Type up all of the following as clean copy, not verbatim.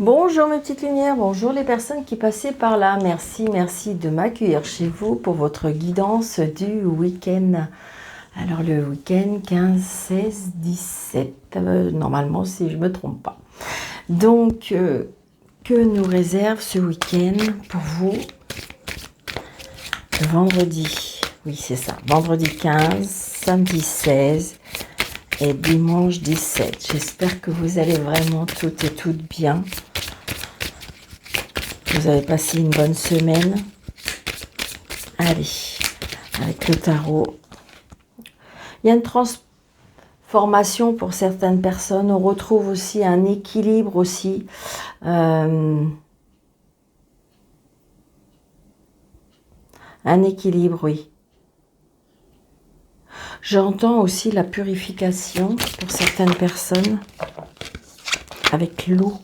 Bonjour mes petites lumières, bonjour les personnes qui passaient par là. Merci de m'accueillir chez vous pour votre guidance du week-end. Alors le week-end 15, 16, 17, normalement si je ne me trompe pas. Donc, que nous réserve ce week-end pour vous le vendredi? Oui, c'est ça, vendredi 15, samedi 16 et dimanche 17. J'espère que vous allez vraiment toutes et toutes bien. Vous avez passé une bonne semaine. Allez, avec le tarot. Il y a une transformation pour certaines personnes. On retrouve aussi un équilibre aussi. Un équilibre, oui. J'entends aussi la purification pour certaines personnes. Avec l'eau,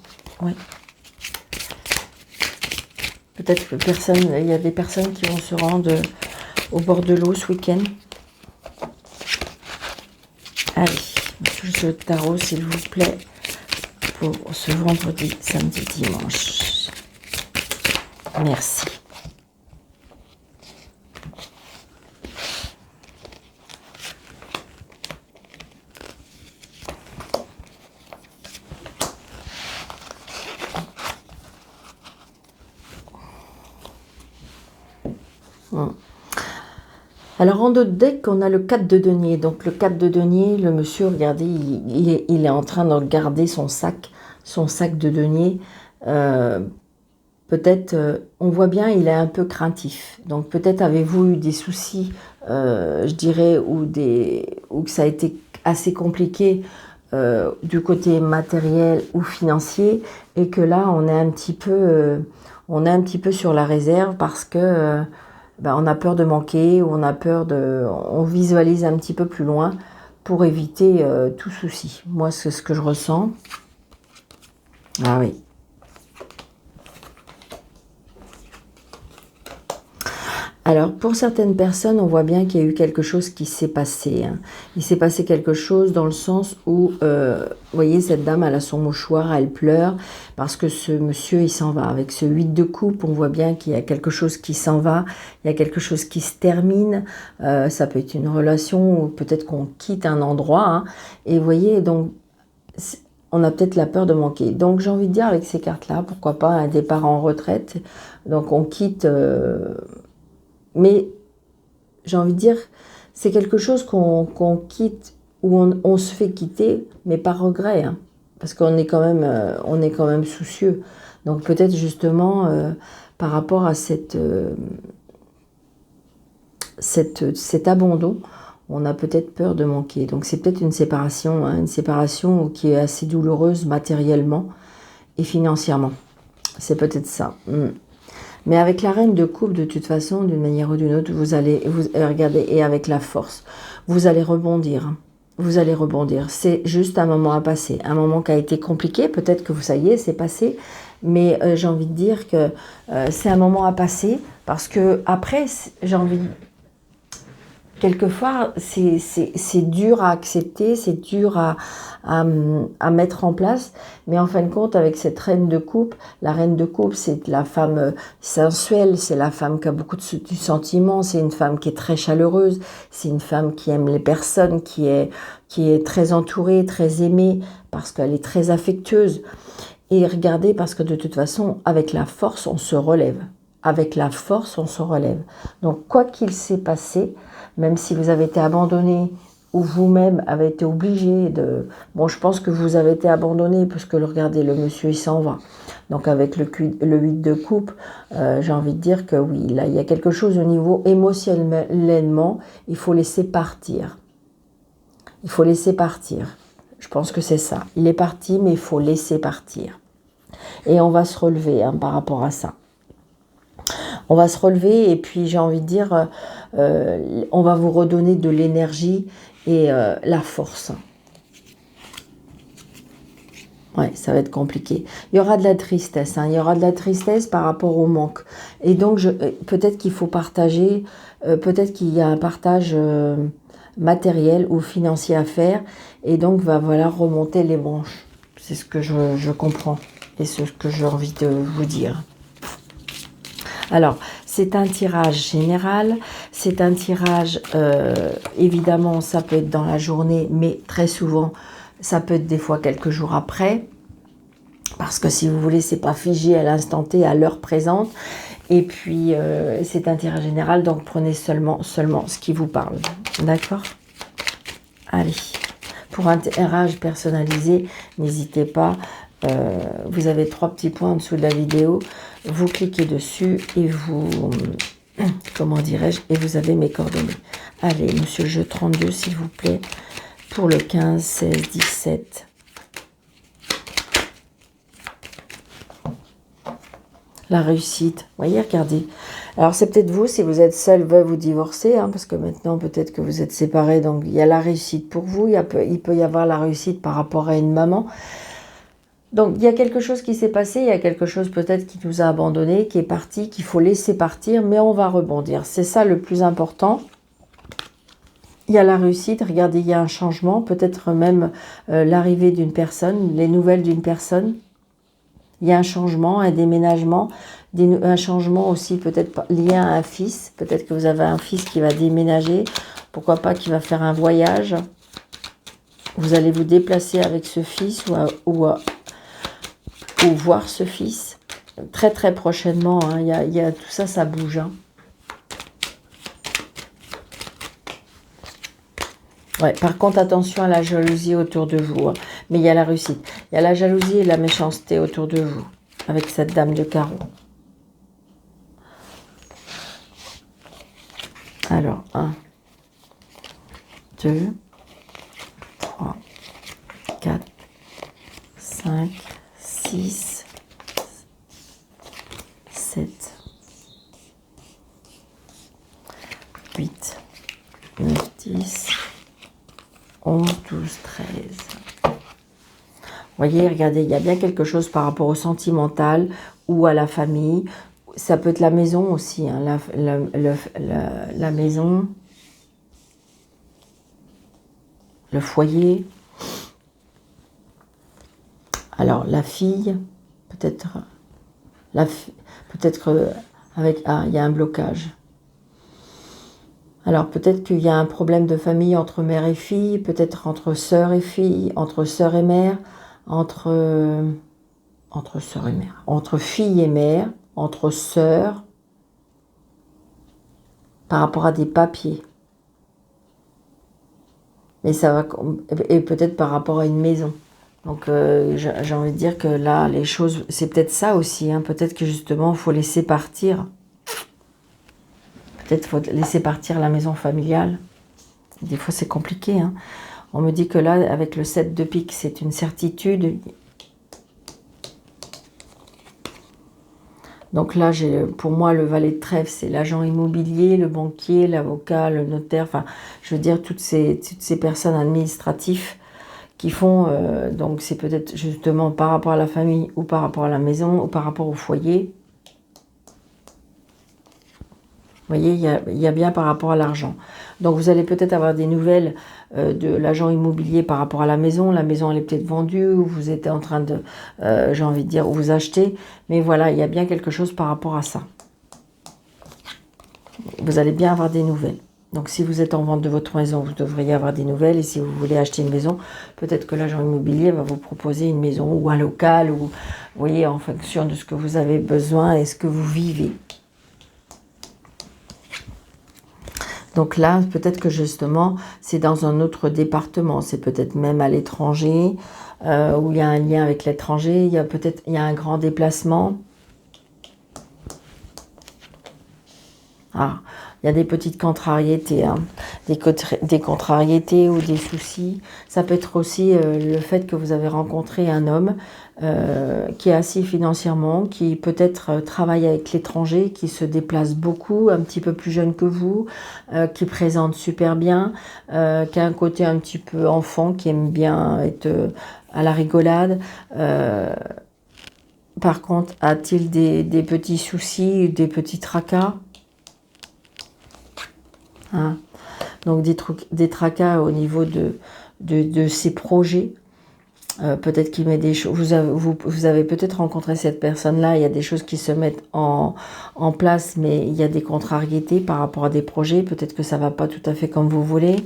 oui. Peut-être que il y a des personnes qui vont se rendre au bord de l'eau ce week-end. Allez, je le tarot s'il vous plaît pour ce vendredi, samedi, dimanche. Merci. Alors en d'autres decks, on a le 4 de denier. Donc le 4 de denier, le monsieur, regardez, il est en train de regarder son sac de denier. Peut-être, on voit bien, il est un peu craintif. Donc peut-être avez-vous eu des soucis, je dirais, ou que ça a été assez compliqué du côté matériel ou financier, et que là on est un petit peu sur la réserve parce que on a peur de manquer, ou on visualise un petit peu plus loin pour éviter tout souci. Moi, c'est ce que je ressens. Ah oui. Alors, pour certaines personnes, on voit bien qu'il y a eu quelque chose qui s'est passé. Il s'est passé quelque chose dans le sens où, vous voyez, cette dame, elle a son mouchoir, elle pleure, parce que ce monsieur, il s'en va. Avec ce 8 de coupe, on voit bien qu'il y a quelque chose qui s'en va, il y a quelque chose qui se termine. Ça peut être une relation, ou peut-être qu'on quitte un endroit. Et vous voyez, donc, on a peut-être la peur de manquer. Donc, j'ai envie de dire, avec ces cartes-là, pourquoi pas un départ en retraite. Donc, on quitte... mais j'ai envie de dire, c'est quelque chose qu'on quitte, ou on se fait quitter, mais par regret, parce qu'on est quand même soucieux. Donc peut-être justement par rapport à cet abandon, on a peut-être peur de manquer. Donc c'est peut-être une séparation qui est assez douloureuse matériellement et financièrement. C'est peut-être ça. Mais avec la reine de coupe, de toute façon, d'une manière ou d'une autre, vous regardez, et avec la force, vous allez rebondir. Vous allez rebondir. C'est juste un moment à passer. Un moment qui a été compliqué. Peut-être que ça y est, c'est passé. Mais j'ai envie de dire que c'est un moment à passer. Parce que après, j'ai envie de... Quelquefois, c'est dur à accepter, c'est dur à mettre en place, mais en fin de compte, avec cette reine de coupe, la reine de coupe, c'est la femme sensuelle, c'est la femme qui a beaucoup du sentiment, c'est une femme qui est très chaleureuse, c'est une femme qui aime les personnes, qui est très entourée, très aimée, parce qu'elle est très affectueuse. Et regardez, parce que de toute façon, avec la force, on se relève. Avec la force, on se relève. Donc, quoi qu'il s'est passé, même si vous avez été abandonné, ou vous-même avez été obligé de... Bon, je pense que vous avez été abandonné, parce que regardez, le monsieur, il s'en va. Donc, avec le 8 de coupe, j'ai envie de dire que oui, là, il y a quelque chose au niveau émotionnellement, il faut laisser partir. Il faut laisser partir. Je pense que c'est ça. Il est parti, mais il faut laisser partir. Et on va se relever par rapport à ça. On va se relever, et puis j'ai envie de dire, on va vous redonner de l'énergie et la force. Ouais, ça va être compliqué. Il y aura de la tristesse, il y aura de la tristesse par rapport au manque. Et donc, peut-être qu'il faut partager, peut-être qu'il y a un partage matériel ou financier à faire, et donc va remonter les branches. C'est ce que je comprends. et ce que j'ai envie de vous dire. Alors, c'est un tirage général, c'est un tirage, évidemment, ça peut être dans la journée, mais très souvent, ça peut être des fois quelques jours après, parce que si vous voulez, c'est pas figé à l'instant T, à l'heure présente, et puis c'est un tirage général, donc prenez seulement ce qui vous parle, d'accord? Allez, pour un tirage personnalisé, n'hésitez pas, vous avez 3 petits points en dessous de la vidéo, vous cliquez dessus et vous, comment dirais-je, et vous avez mes coordonnées. Allez, monsieur le jeu 32, s'il vous plaît, pour le 15, 16, 17. La réussite, vous voyez, regardez. Alors, c'est peut-être vous, si vous êtes seul, veuve ou divorcé, hein, parce que maintenant, peut-être que vous êtes séparés, donc il y a la réussite pour vous, il peut y avoir la réussite par rapport à une maman. Donc, il y a quelque chose qui s'est passé, il y a quelque chose peut-être qui nous a abandonnés, qui est parti, qu'il faut laisser partir, mais on va rebondir. C'est ça le plus important. Il y a la réussite, regardez, il y a un changement, peut-être même l'arrivée d'une personne, les nouvelles d'une personne. Il y a un changement, un déménagement, un changement aussi peut-être lié à un fils. Peut-être que vous avez un fils qui va déménager, pourquoi pas qui va faire un voyage. Vous allez vous déplacer avec ce fils ou voir ce fils très très prochainement. Hein. Il y a tout ça, ça bouge. Hein. Ouais, par contre, attention à la jalousie autour de vous. Hein. Mais il y a la réussite. Il y a la jalousie et la méchanceté autour de vous. Avec cette dame de carreau. Alors, 1, 2, 3, 4, 5, 6, 7, 8, 9, 10, 11, 12, 13. Vous voyez, regardez, il y a bien quelque chose par rapport au sentimental ou à la famille. Ça peut être la maison aussi, hein, la maison, le foyer. Alors, la fille, peut-être avec... Ah, il y a un blocage. Alors, peut-être qu'il y a un problème de famille entre mère et fille, peut-être entre sœur et fille, entre sœur et mère, entre sœur et mère, entre fille et mère, entre sœurs, par rapport à des papiers. Et ça va, et peut-être par rapport à une maison. Donc j'ai envie de dire que là, les choses, c'est peut-être ça aussi. Hein, peut-être que justement, il faut laisser partir. Peut-être faut laisser partir la maison familiale. Des fois, c'est compliqué. Hein. On me dit que là, avec le 7 de pique, c'est une certitude. Donc là, pour moi, le valet de trèfle, c'est l'agent immobilier, le banquier, l'avocat, le notaire, enfin, je veux dire, toutes ces personnes administratives qui font, donc c'est peut-être justement par rapport à la famille, ou par rapport à la maison, ou par rapport au foyer. Vous voyez, il y a bien par rapport à l'argent. Donc vous allez peut-être avoir des nouvelles de l'agent immobilier par rapport à la maison. La maison, elle est peut-être vendue, ou vous êtes en train de, j'ai envie de dire, ou vous achetez. Mais voilà, il y a bien quelque chose par rapport à ça. Vous allez bien avoir des nouvelles. Donc si vous êtes en vente de votre maison, vous devriez avoir des nouvelles. Et si vous voulez acheter une maison, peut-être que l'agent immobilier va vous proposer une maison ou un local, ou vous voyez, en fonction de ce que vous avez besoin et ce que vous vivez. Donc là, peut-être que justement, c'est dans un autre département, c'est peut-être même à l'étranger, où il y a un lien avec l'étranger, il y a un grand déplacement. Ah, il y a des petites contrariétés, hein, des contrariétés ou des soucis. Ça peut être aussi le fait que vous avez rencontré un homme qui est assis financièrement, qui peut-être travaille avec l'étranger, qui se déplace beaucoup, un petit peu plus jeune que vous, qui présente super bien, qui a un côté un petit peu enfant, qui aime bien être à la rigolade. Par contre, a-t-il des petits soucis, des petits tracas? Hein. Donc des tracas au niveau de ses projets. Peut-être qu'il met des choses. Vous avez peut-être rencontré cette personne-là. Il y a des choses qui se mettent en place, mais il y a des contrariétés par rapport à des projets. Peut-être que ça ne va pas tout à fait comme vous voulez.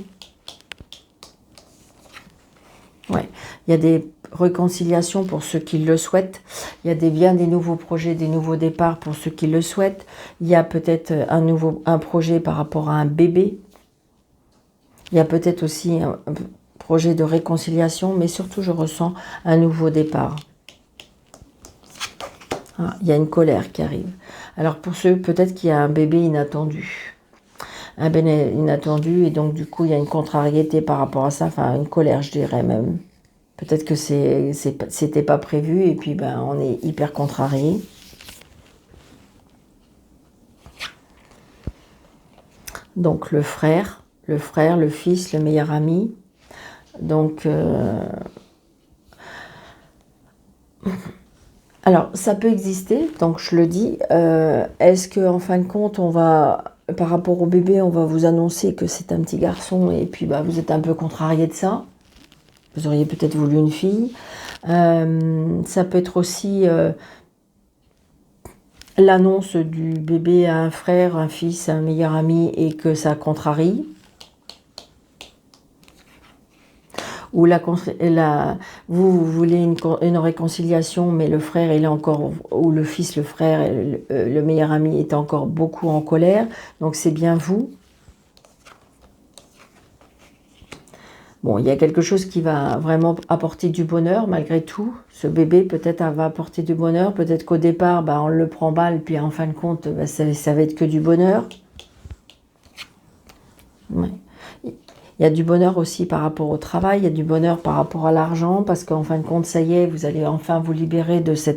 Ouais. Il y a des réconciliations pour ceux qui le souhaitent. Il y a bien des nouveaux projets, des nouveaux départs pour ceux qui le souhaitent. Il y a peut-être un projet par rapport à un bébé. Il y a peut-être aussi un projet de réconciliation, mais surtout je ressens un nouveau départ. Ah, il y a une colère qui arrive. Alors pour ceux, peut-être qu'il y a un bébé inattendu. Un bébé inattendu, et donc du coup il y a une contrariété par rapport à ça, enfin une colère je dirais même. Peut-être que c'était pas prévu et puis ben on est hyper contrarié. Donc le frère, le fils, le meilleur ami. Donc alors ça peut exister, donc je le dis. Est-ce que en fin de compte on va, par rapport au bébé, on va vous annoncer que c'est un petit garçon et puis bah, vous êtes un peu contrarié de ça? Vous auriez peut-être voulu une fille. Ça peut être aussi l'annonce du bébé à un frère, un fils, un meilleur ami et que ça contrarie. Ou vous voulez une réconciliation, mais le frère, il est encore, ou le fils, le frère, le meilleur ami est encore beaucoup en colère. Donc c'est bien vous. Bon, il y a quelque chose qui va vraiment apporter du bonheur malgré tout. Ce bébé peut-être va apporter du bonheur. Peut-être qu'au départ, bah, on le prend mal, puis en fin de compte, bah, ça va être que du bonheur. Ouais. Il y a du bonheur aussi par rapport au travail, il y a du bonheur par rapport à l'argent, parce qu'en fin de compte, ça y est, vous allez enfin vous libérer de ce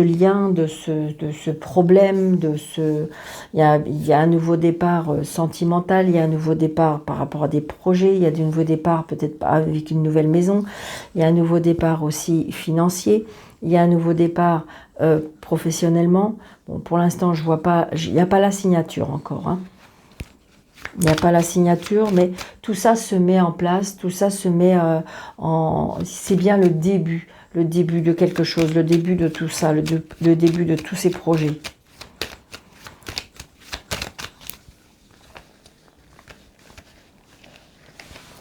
lien, de ce problème, il y a un nouveau départ sentimental, il y a un nouveau départ par rapport à des projets, il y a un nouveau départ peut-être avec une nouvelle maison, il y a un nouveau départ aussi financier, il y a un nouveau départ professionnellement. Bon, pour l'instant, je vois pas, il n'y a pas la signature encore, hein. Il n'y a pas la signature, mais tout ça se met en place, tout ça se met c'est bien le début de quelque chose, le début de tout ça, le début de tous ces projets.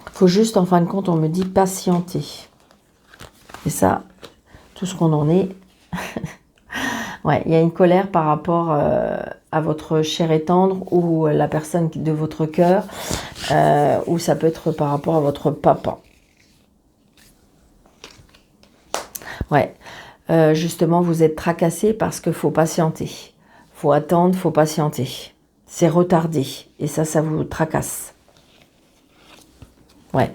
Il faut juste, en fin de compte, on me dit patienter. Et ça, tout ce qu'on en est. Ouais, il y a une colère par rapport à votre chair et tendre ou la personne de votre cœur, ou ça peut être par rapport à votre papa. Ouais, justement, vous êtes tracassé parce qu'il faut patienter. Faut attendre, faut patienter. C'est retardé et ça vous tracasse. Ouais,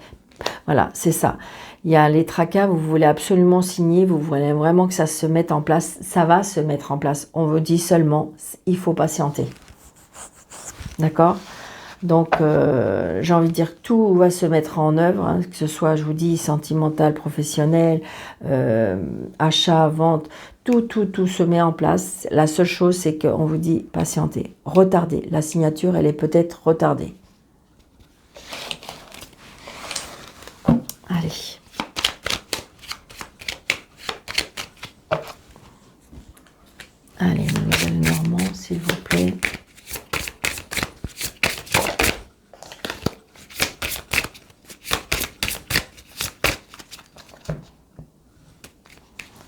voilà, c'est ça. Il y a les tracas, vous voulez absolument signer, vous voulez vraiment que ça se mette en place. Ça va se mettre en place. On vous dit seulement, il faut patienter. D'accord? Donc, j'ai envie de dire que tout va se mettre en œuvre, hein, que ce soit, je vous dis, sentimental, professionnel, achat, vente, tout se met en place. La seule chose, c'est qu'on vous dit patienter, retardez. La signature, elle est peut-être retardée. Allez. Allez, mademoiselle Normand, s'il vous plaît.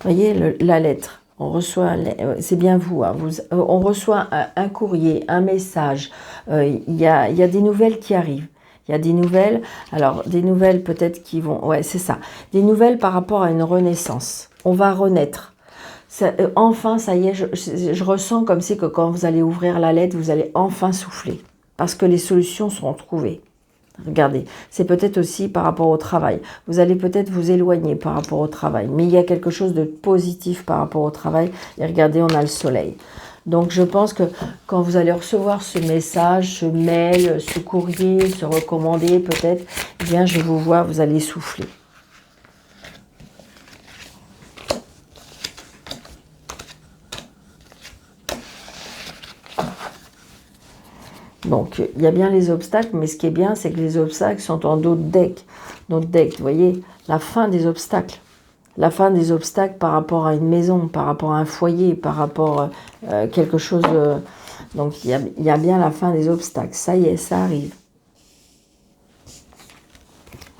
Vous voyez, la lettre, on reçoit, c'est bien vous, hein, on reçoit un courrier, un message, il y a des nouvelles qui arrivent. Il y a des nouvelles, alors des nouvelles peut-être qui vont, ouais c'est ça, des nouvelles par rapport à une renaissance. On va renaître. Ça, enfin, ça y est, je ressens comme si que quand vous allez ouvrir la lettre, vous allez enfin souffler. Parce que les solutions seront trouvées. Regardez, c'est peut-être aussi par rapport au travail. Vous allez peut-être vous éloigner par rapport au travail. Mais il y a quelque chose de positif par rapport au travail. Et regardez, on a le soleil. Donc je pense que quand vous allez recevoir ce message, ce mail, ce courrier, ce recommandé peut-être, eh bien je vous vois, vous allez souffler. Donc, il y a bien les obstacles, mais ce qui est bien, c'est que les obstacles sont en dos de deck. notre deck, vous voyez, la fin des obstacles. La fin des obstacles par rapport à une maison, par rapport à un foyer, par rapport à quelque chose. Donc, il y a bien la fin des obstacles. Ça y est, ça arrive.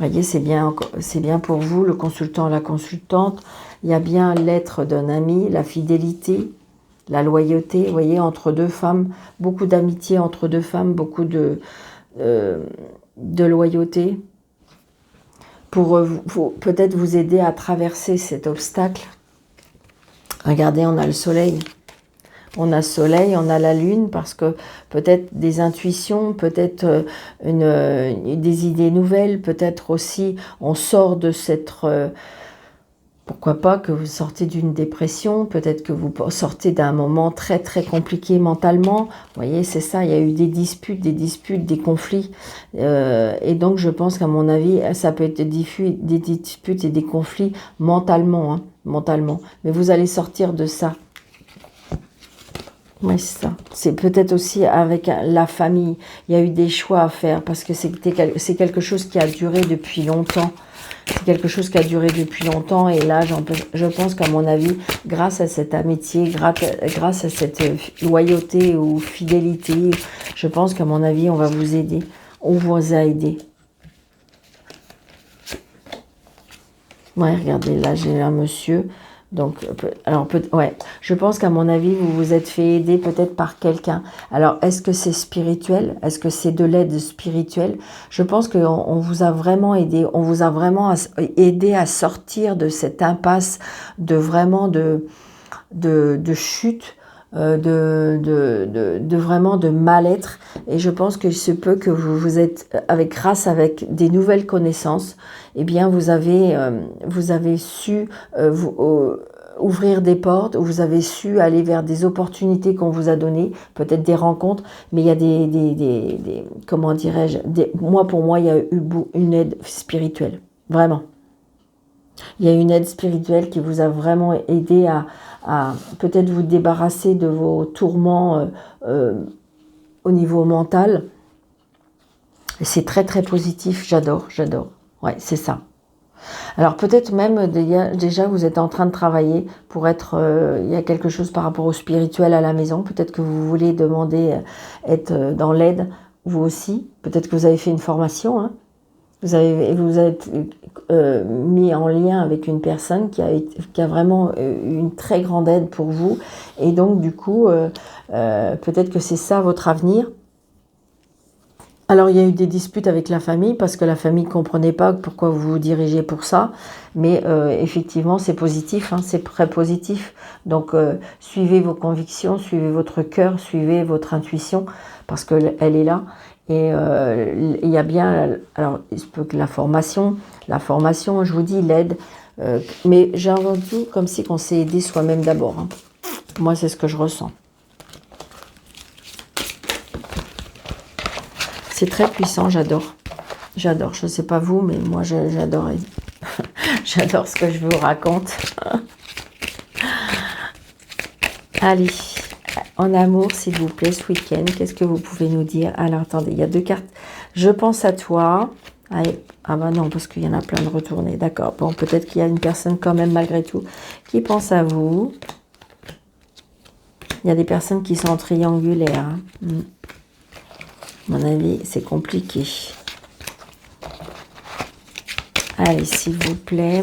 Vous voyez, c'est bien pour vous, le consultant, la consultante. Il y a bien l'être d'un ami, la fidélité, la loyauté. Vous voyez, entre deux femmes, beaucoup d'amitié entre deux femmes, beaucoup de loyauté. Pour peut-être vous aider à traverser cet obstacle. Regardez, on a le soleil. On a le soleil, on a la lune, parce que peut-être des intuitions, peut-être des idées nouvelles, peut-être aussi on sort de cette... pourquoi pas que vous sortez d'une dépression, peut-être que vous sortez d'un moment très très compliqué mentalement. Vous voyez, c'est ça, il y a eu des disputes, des conflits. Et donc je pense qu'à mon avis, ça peut être des disputes et des conflits mentalement. Hein, mentalement. Mais vous allez sortir de ça. Oui, c'est ça. C'est peut-être aussi avec la famille. Il y a eu des choix à faire parce que c'est quelque chose qui a duré depuis longtemps. C'est quelque chose qui a duré depuis longtemps. Et là, je pense qu'à mon avis, grâce à cette amitié, grâce à cette loyauté ou fidélité, je pense qu'à mon avis, on va vous aider. On vous a aidé. Ouais, regardez, là, j'ai un monsieur... Donc, alors, ouais, je pense qu'à mon avis, vous vous êtes fait aider peut-être par quelqu'un. Alors, est-ce que c'est spirituel? Est-ce que c'est de l'aide spirituelle? Je pense qu'on vous a vraiment aidé. On vous a vraiment aidé à sortir de cette impasse de chute, vraiment de mal-être. Et je pense que se peut que vous êtes, grâce avec des nouvelles connaissances, eh bien vous avez su ouvrir des portes, vous avez su aller vers des opportunités qu'on vous a données, peut-être des rencontres, mais il y a des comment dirais-je, pour moi, il y a eu une aide spirituelle, vraiment. Il y a une aide spirituelle qui vous a vraiment aidé à peut-être vous débarrasser de vos tourments au niveau mental. C'est très très positif, j'adore. Ouais, c'est ça. Alors peut-être même déjà vous êtes en train de travailler pour être, il y a quelque chose par rapport au spirituel à la maison. Peut-être que vous voulez demander être dans l'aide, vous aussi. Peut-être que vous avez fait une formation, hein. Vous êtes mis en lien avec une personne qui a vraiment une très grande aide pour vous. Et donc, du coup, peut-être que c'est ça votre avenir. Alors, il y a eu des disputes avec la famille parce que la famille ne comprenait pas pourquoi vous vous dirigez pour ça. Mais effectivement, c'est positif, hein, c'est très positif. Donc, suivez vos convictions, suivez votre cœur, suivez votre intuition parce qu'elle est là. Et il y a bien, alors il se peut que la formation, je vous dis, l'aide, mais j'ai entendu comme si qu'on s'est aidé soi-même d'abord. Hein. Moi, c'est ce que je ressens. C'est très puissant, j'adore. J'adore, je ne sais pas vous, mais moi, j'adore. J'adore ce que je vous raconte. Allez. En amour, s'il vous plaît, ce week-end, qu'est-ce que vous pouvez nous dire? Alors, attendez, il y a 2 cartes. Je pense à toi. Allez. Ah bah non, parce qu'il y en a plein de retournés. D'accord. Bon, peut-être qu'il y a une personne quand même, malgré tout, qui pense à vous. Il y a des personnes qui sont triangulaires. Hein. À mon avis, c'est compliqué. Allez, s'il vous plaît.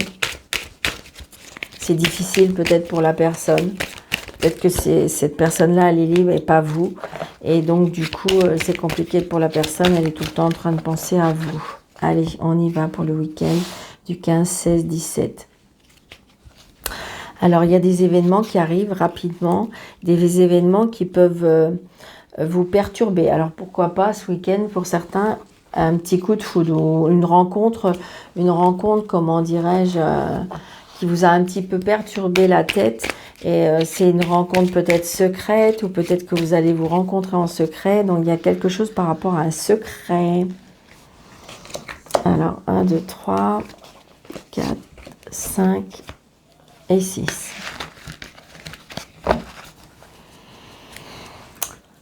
C'est difficile peut-être pour la personne. Peut-être que cette personne-là, elle est libre et pas vous. Et donc, du coup, c'est compliqué pour la personne. Elle est tout le temps en train de penser à vous. Allez, on y va pour le week-end du 15, 16, 17. Alors, il y a des événements qui arrivent rapidement. Des événements qui peuvent vous perturber. Alors, pourquoi pas ce week-end, pour certains, un petit coup de foudre ou une rencontre, comment dirais-je, qui vous a un petit peu perturbé la tête. Et c'est une rencontre peut-être secrète ou peut-être que vous allez vous rencontrer en secret. Donc, il y a quelque chose par rapport à un secret. Alors, 1, 2, 3, 4, 5 et 6.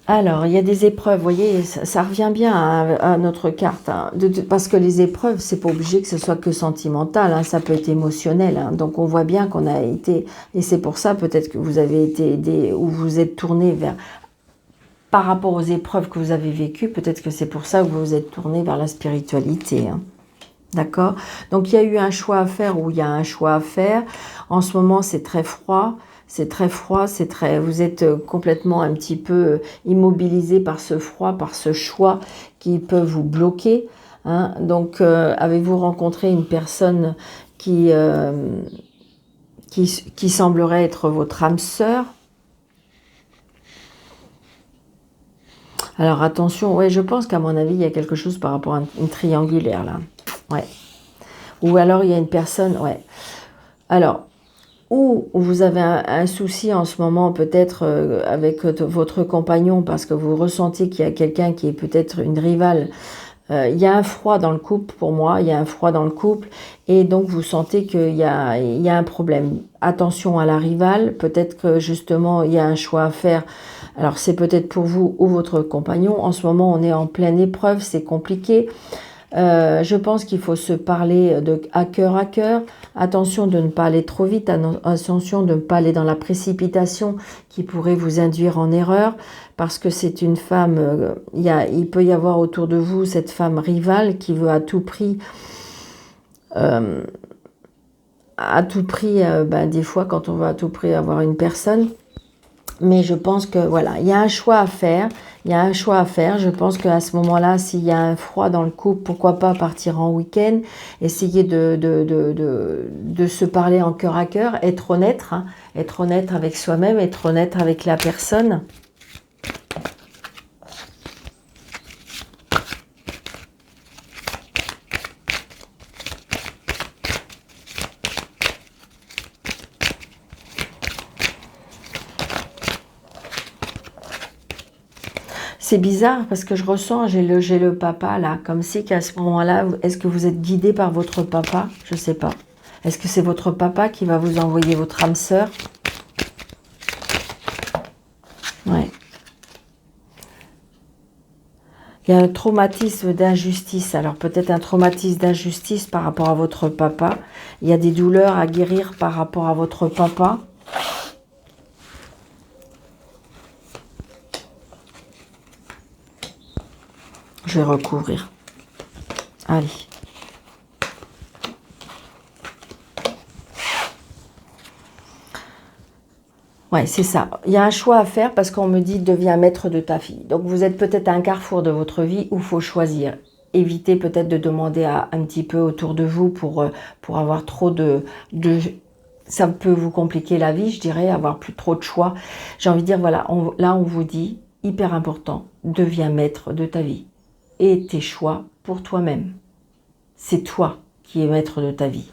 Alors, il y a des épreuves, vous voyez, ça revient bien à notre carte, hein, parce que les épreuves, c'est pas obligé que ce soit que sentimental, hein, ça peut être émotionnel, hein, donc on voit bien qu'on a été, et c'est pour ça peut-être que vous avez été aidé, ou vous êtes tourné vers, par rapport aux épreuves que vous avez vécues, peut-être que c'est pour ça que vous vous êtes tourné vers la spiritualité, hein. D'accord? Donc il y a eu un choix à faire, ou il y a un choix à faire. En ce moment, c'est très froid. C'est très froid, vous êtes complètement un petit peu immobilisé par ce froid, par ce choix qui peut vous bloquer, hein. Donc, avez-vous rencontré une personne qui semblerait être votre âme sœur? Alors attention, ouais, je pense qu'à mon avis, il y a quelque chose par rapport à une triangulaire là. Ouais. Ou alors il y a une personne, ouais. Alors, ou vous avez un souci en ce moment peut-être avec votre compagnon parce que vous ressentez qu'il y a quelqu'un qui est peut-être une rivale. Il y a un froid dans le couple pour moi, il y a un froid dans le couple et donc vous sentez qu'il y a un problème. Attention à la rivale, peut-être que justement il y a un choix à faire. Alors c'est peut-être pour vous ou votre compagnon. En ce moment on est en pleine épreuve, c'est compliqué. Je pense qu'il faut se parler à cœur à cœur. Attention de ne pas aller trop vite, attention de ne pas aller dans la précipitation qui pourrait vous induire en erreur, parce que c'est une femme, il peut y avoir autour de vous cette femme rivale qui veut à tout prix, des fois quand on veut à tout prix avoir une personne. Mais je pense que voilà, il y a un choix à faire. Il y a un choix à faire. Je pense qu'à ce moment-là, s'il y a un froid dans le couple, pourquoi pas partir en week-end, essayer de se parler en cœur à cœur, être honnête, hein, être honnête avec soi-même, être honnête avec la personne. C'est bizarre parce que je ressens, j'ai le papa là, comme si qu'à ce moment-là, est-ce que vous êtes guidé par votre papa? Je sais pas. Est-ce que c'est votre papa qui va vous envoyer votre âme sœur? Ouais. Il y a un traumatisme d'injustice. Alors peut-être un traumatisme d'injustice par rapport à votre papa. Il y a des douleurs à guérir par rapport à votre papa. Je vais recouvrir. Allez. Ouais, c'est ça. Il y a un choix à faire parce qu'on me dit deviens maître de ta vie. Donc vous êtes peut-être à un carrefour de votre vie où il faut choisir. Évitez peut-être de demander un petit peu autour de vous pour avoir trop de... Ça peut vous compliquer la vie, je dirais, avoir plus trop de choix. J'ai envie de dire, voilà, là on vous dit, hyper important, deviens maître de ta vie. Et tes choix pour toi-même. C'est toi qui es maître de ta vie.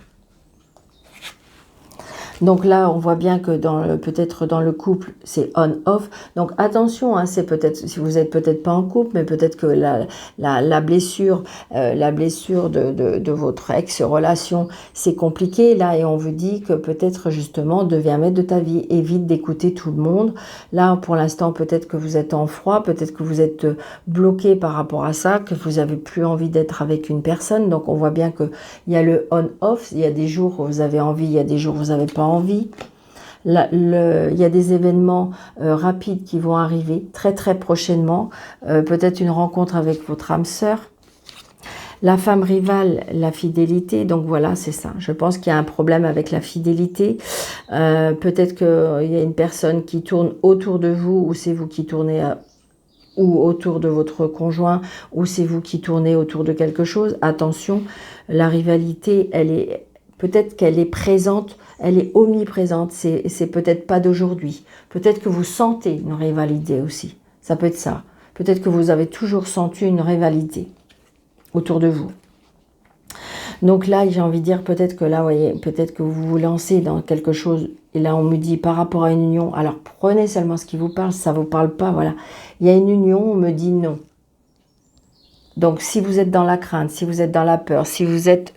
Donc là, on voit bien que peut-être dans le couple, c'est on-off. Donc attention, hein, c'est peut-être, si vous êtes peut-être pas en couple, mais peut-être que la blessure de votre ex-relation, c'est compliqué là, et on vous dit que peut-être justement, deviens maître de ta vie, évite d'écouter tout le monde. Là, pour l'instant, peut-être que vous êtes en froid, peut-être que vous êtes bloqué par rapport à ça, que vous avez plus envie d'être avec une personne. Donc on voit bien que il y a le on-off, il y a des jours où vous avez envie, il y a des jours où vous n'avez pas envie. Il y a des événements rapides qui vont arriver très très prochainement. Peut-être une rencontre avec votre âme sœur. La femme rivale, la fidélité. Donc voilà, c'est ça. Je pense qu'il y a un problème avec la fidélité. Peut-être qu'il y a une personne qui tourne autour de vous ou c'est vous qui tournez ou autour de votre conjoint, ou c'est vous qui tournez autour de quelque chose. Attention, la rivalité, peut-être qu'elle est présente, elle est omniprésente, c'est peut-être pas d'aujourd'hui. Peut-être que vous sentez une rivalité aussi, ça peut être ça. Peut-être que vous avez toujours senti une rivalité autour de vous. Donc là, j'ai envie de dire, peut-être que là, vous voyez, peut-être que vous vous lancez dans quelque chose, et là, on me dit par rapport à une union, alors prenez seulement ce qui vous parle, si ça ne vous parle pas, voilà. Il y a une union, on me dit non. Donc, si vous êtes dans la crainte, si vous êtes dans la peur, si vous êtes,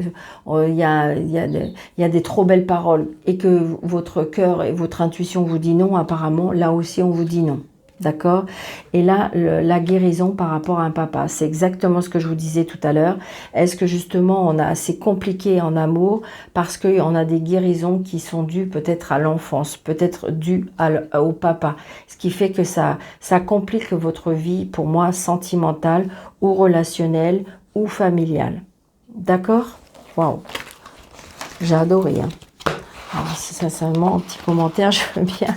il y a des trop belles paroles, et que votre cœur et votre intuition vous dit non, apparemment, là aussi, on vous dit non. D'accord? Et là, la guérison par rapport à un papa, c'est exactement ce que je vous disais tout à l'heure. Est-ce que justement, c'est compliqué en amour parce qu'on a des guérisons qui sont dues peut-être à l'enfance, peut-être dues au papa, ce qui fait que ça complique votre vie, pour moi, sentimentale ou relationnelle ou familiale. D'accord? Waouh! J'ai adoré. Hein. Alors, sincèrement, un petit commentaire, je veux bien,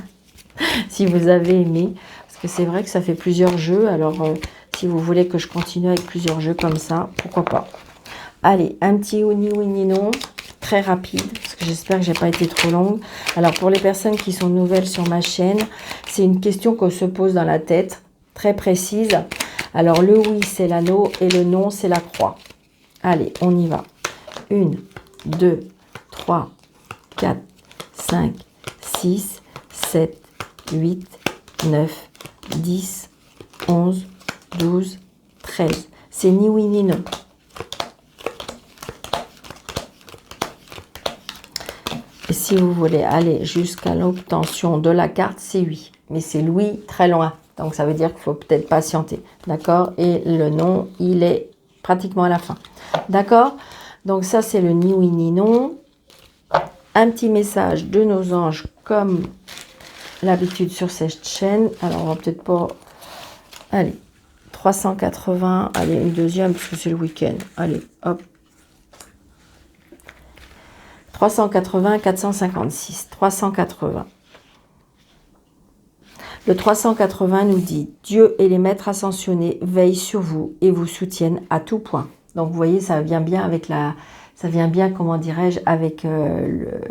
si vous avez aimé. Parce que c'est vrai que ça fait plusieurs jeux. Alors, si vous voulez que je continue avec plusieurs jeux comme ça, pourquoi pas. Allez, un petit oui ni non, très rapide, parce que j'espère que j'ai pas été trop longue. Alors, pour les personnes qui sont nouvelles sur ma chaîne, c'est une question qu'on se pose dans la tête, très précise. Alors, le oui, c'est l'anneau et le non, c'est la croix. Allez, on y va. 1, 2, 3, 4, 5, 6, 7, 8, 9, 10, 11, 12, 13. C'est ni oui ni non. Et si vous voulez aller jusqu'à l'obtention de la carte, c'est oui. Mais c'est le oui très loin. Donc ça veut dire qu'il faut peut-être patienter. D'accord? Et le non, il est pratiquement à la fin. D'accord? Donc ça, c'est le ni oui ni non. Un petit message de nos anges comme l'habitude sur cette chaîne. Alors, on va peut-être pas... Allez, 380. Allez, une deuxième, parce que c'est le week-end. Allez, hop. 380, 456. 380. Le 380 nous dit « Dieu et les maîtres ascensionnés veillent sur vous et vous soutiennent à tout point. » Donc, vous voyez, ça vient bien avec la... Ça vient bien, comment dirais-je, avec le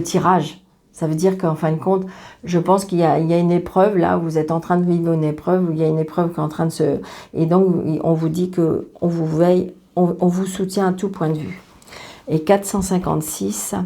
tirage. Ça veut dire qu'en fin de compte, je pense qu'il y a une épreuve, là, vous êtes en train de vivre une épreuve, il y a une épreuve qui est en train de se... Et donc, on vous dit qu'on vous veille, on vous soutient à tout point de vue. Et 456,